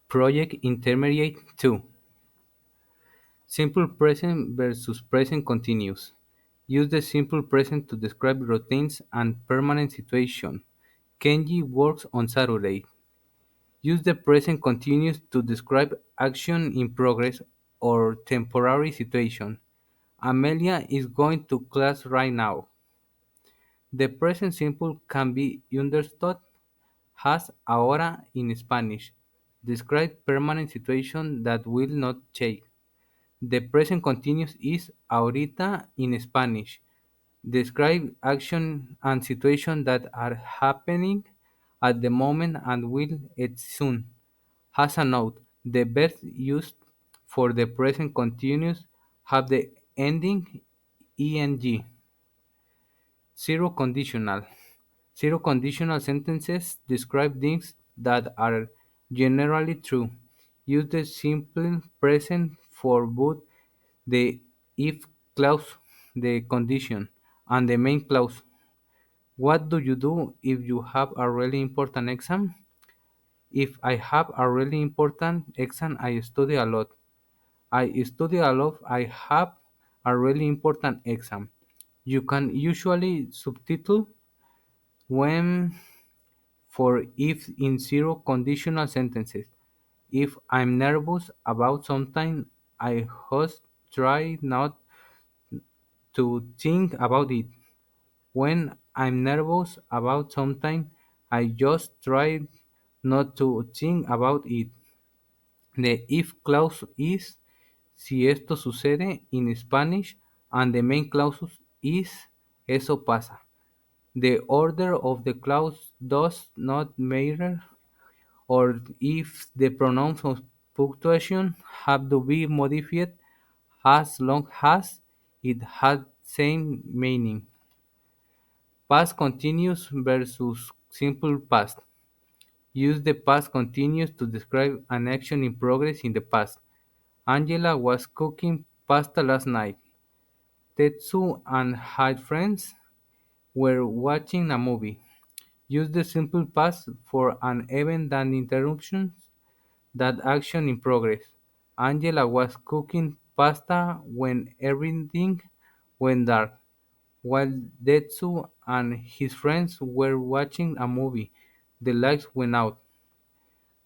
Project Intermediate 2. Simple present versus present continuous. Use the simple present to describe routines and permanent situation. Kenji works on Saturday. Use the present continuous to describe action in progress or temporary situation. Amelia is going to class right now. The present simple can be understood as ahora in Spanish. Describe permanent situation that will not change. The present continuous is ahorita in Spanish. Describe action and situation that are happening at the moment and will it soon. As a note, the verbs used for the present continuous have the ending ing. Zero conditional. Zero conditional sentences describe things that are generally true. Use the simple present for both the if clause, the condition, and the main clause. What do you do if you have a really important exam? If I have a really important exam, I study a lot. I study a lot. I have a really important exam. You can usually subtitle when for if in zero conditional sentences. If I'm nervous about something, I just try not to think about it. When I'm nervous about something, I just try not to think about it. The if clause is si esto sucede in Spanish and the main clause is eso pasa. The order of the clause does not matter or if the pronouns of punctuation have to be modified as long as it has same meaning. Past continuous versus simple past. Use the past continuous to describe an action in progress in the past. Angela was cooking pasta last night. Tetsu and her friends were watching a movie. Use the simple past for an event that interruptions that action in progress. Angela was cooking pasta when everything went dark, while Tetsu and his friends were watching a movie. The lights went out.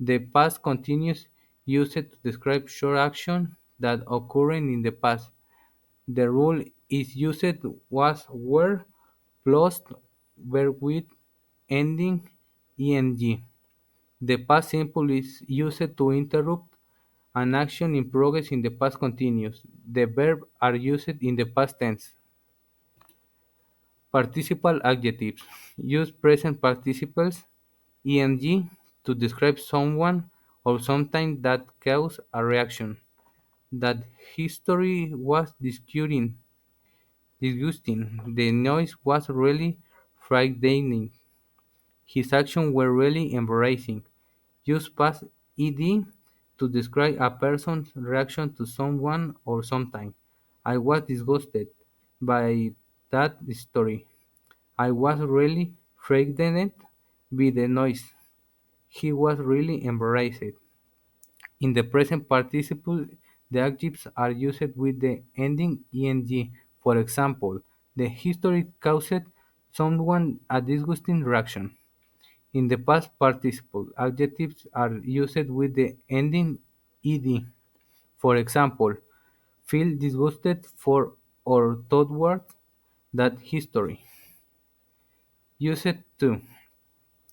The past continuous used to describe short action that occurred in the past. The rule is used was were plus verb with ending ing. The past simple is used to interrupt an action in progress in the past continuous. The verbs are used in the past tense. Participial adjectives. Use present participles ing to describe someone or something that caused a reaction. That history was disgusting. The noise was really frightening. His actions were really embarrassing. Use past ed to describe a person's reaction to someone or something. I was disgusted by that story. I was really frightened by the noise. He was really embarrassed. In the present participle, the adjectives are used with the ending ing. For example, the history caused someone a disgusting reaction. In the past participle, adjectives are used with the ending ed. For example, feel disgusted for or toward that history. Use it to.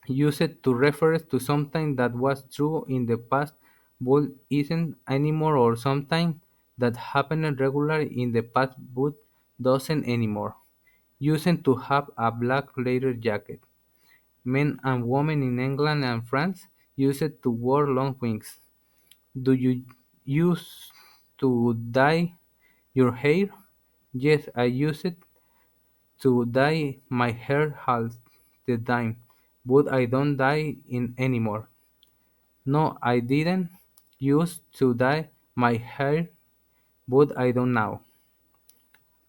Use it to refer to something that was true in the past but isn't anymore or something that happened regularly in the past but doesn't anymore. Use it to have a black leather jacket. Men and women in England and France use it to wear long wings. Do you use to dye your hair? Yes, I use it to dye my hair half the time, but I don't dye it anymore. No, I didn't used to dye my hair, but I don't now.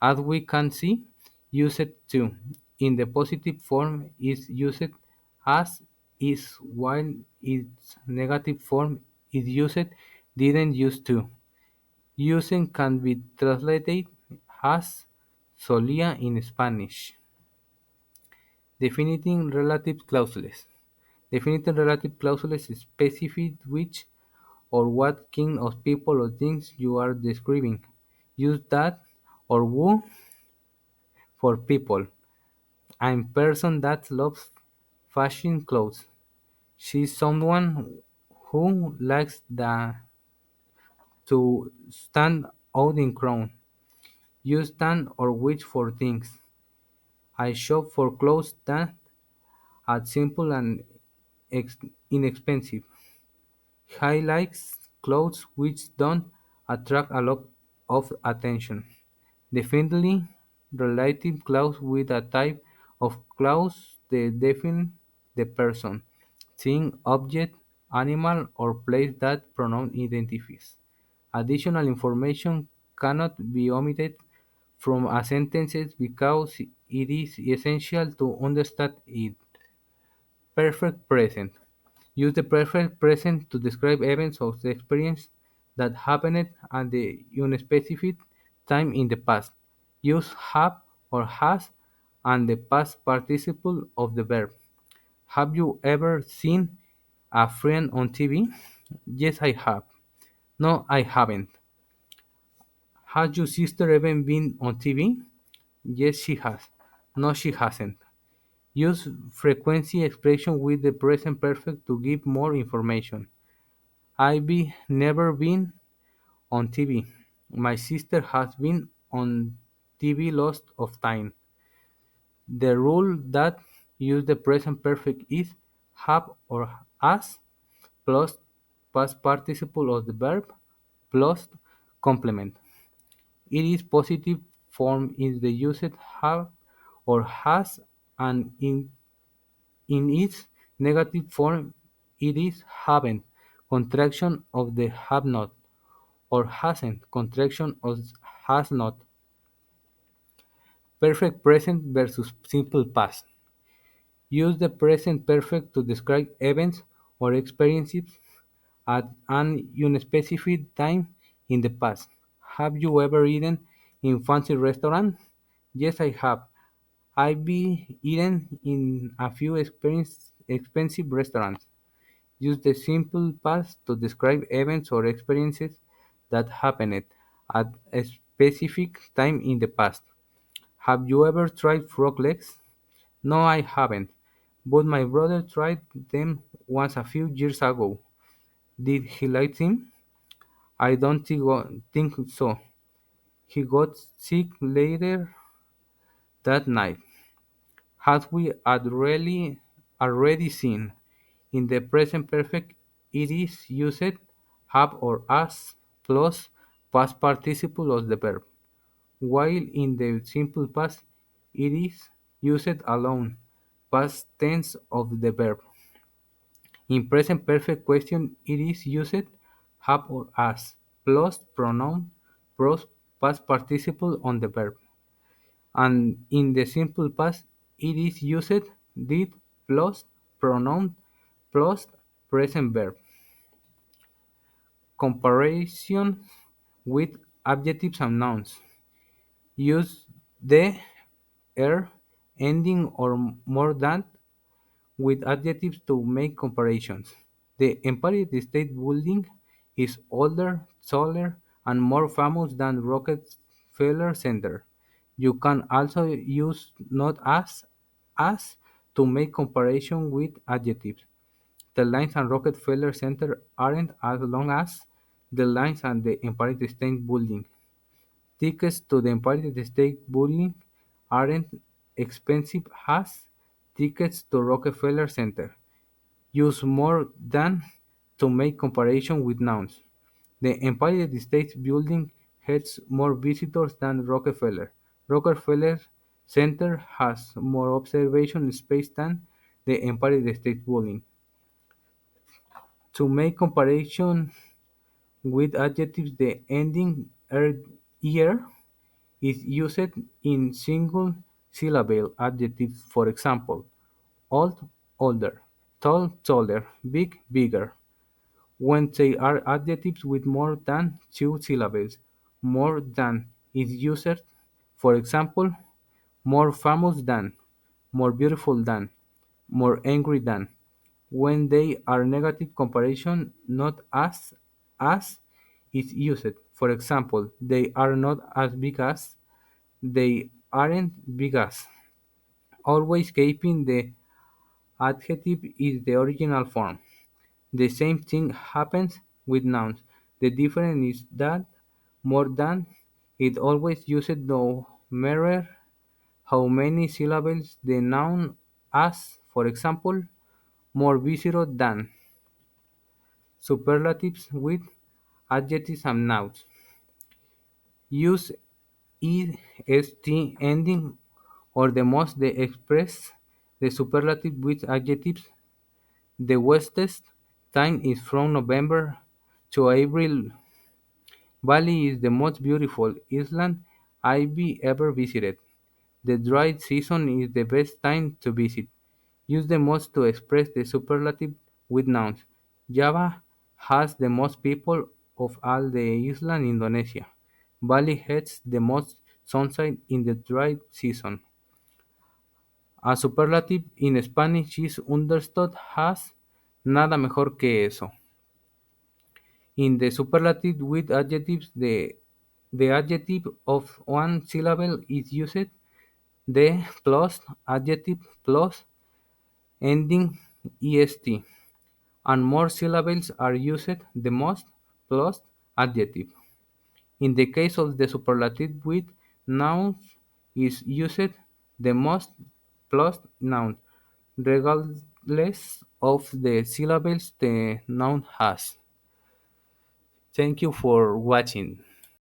As we can see, use it to in the positive form is used as is while its negative form it used, didn't used to. Using can be translated as solía in Spanish. Definiting relative clauses. Definiting relative clauses specify which or what kind of people or things you are describing. Use that or who for people. I'm person that loves fashion clothes. She's someone who likes to stand out in crowd. Use stand or which for things. I shop for clothes that are simple and ex- inexpensive. He likes clothes which don't attract a lot of attention. Definitely relative clause with a type of clause that define the person, thing, object, animal, or place that pronoun identifies. Additional information cannot be omitted from a sentence because it is essential to understand it. Perfect present. Use the perfect present to describe events or experiences that happened at the unspecified time in the past. Use have or has and the past participle of the verb. Have you ever seen a friend on TV? Yes, I have. No, I haven't. Has your sister ever been on TV? Yes, she has. No, she hasn't. Use frequency expression with the present perfect to give more information. I've never been on TV. My sister has been on TV lots of time. The rule that use the present perfect is have or has plus past participle of the verb plus complement. It is positive form is the used have or has and in its negative form it is haven't, contraction of the have not, or hasn't, contraction of has not. Perfect present versus simple past. Use the present perfect to describe events or experiences at an unspecified time in the past. Have you ever eaten in fancy restaurant? Yes, I have. I've been eaten in a few expensive restaurants. Use the simple past to describe events or experiences that happened at a specific time in the past. Have you ever tried frog legs? No, I haven't, but my brother tried them once a few years ago. Did he like them? I don't think so. He got sick later that night. As we had really already seen, in the present perfect it is used have or as plus past participle of the verb, while in the simple past it is used alone, past tense of the verb. In present perfect question it is used have or as plus pronoun plus past participle on the verb, and in the simple past it is used did plus pronoun plus present verb. Comparison with adjectives and nouns. Use the, er, ending or more than with adjectives to make comparisons. The Empire State Building is older, taller, and more famous than Rockefeller Center. You can also use not as to make comparison with adjectives. The lines at Rockefeller Center aren't as long as the lines at the Empire State Building. Tickets to the Empire State Building aren't expensive as tickets to Rockefeller Center. Use more than to make comparison with nouns. The Empire State Building has more visitors than Rockefeller. Rockefeller Center has more observation space than the Empire State Building. To make comparison with adjectives, the ending "er" is used in single syllable adjectives, for example, old, older, tall, taller, big, bigger. When they are adjectives with more than two syllables, more than is used, for example, more famous than, more beautiful than, more angry than. When they are negative comparison, not as is used. For example, they are not as big as, they aren't big as. Always keeping the adjective is the original form. The same thing happens with nouns. The difference is that more than it always used no matter how many syllables the noun has. For example, more visceral than. Superlatives with adjectives and nouns. Use est ending or the most they express the superlative with adjectives. The wettest time is from November to April. Bali is the most beautiful island I've ever visited. The dry season is the best time to visit. Use the most to express the superlative with nouns. Java has the most people of all the islands in Indonesia. Bali has the most sunshine in the dry season. A superlative in Spanish is understood as nada mejor que eso. In the superlative with adjectives, the adjective of one syllable is used, the plus adjective plus ending est, and more syllables are used, the most plus adjective. In the case of the superlative with nouns is used the most plus noun, regardless of the syllables the noun has. Thank you for watching.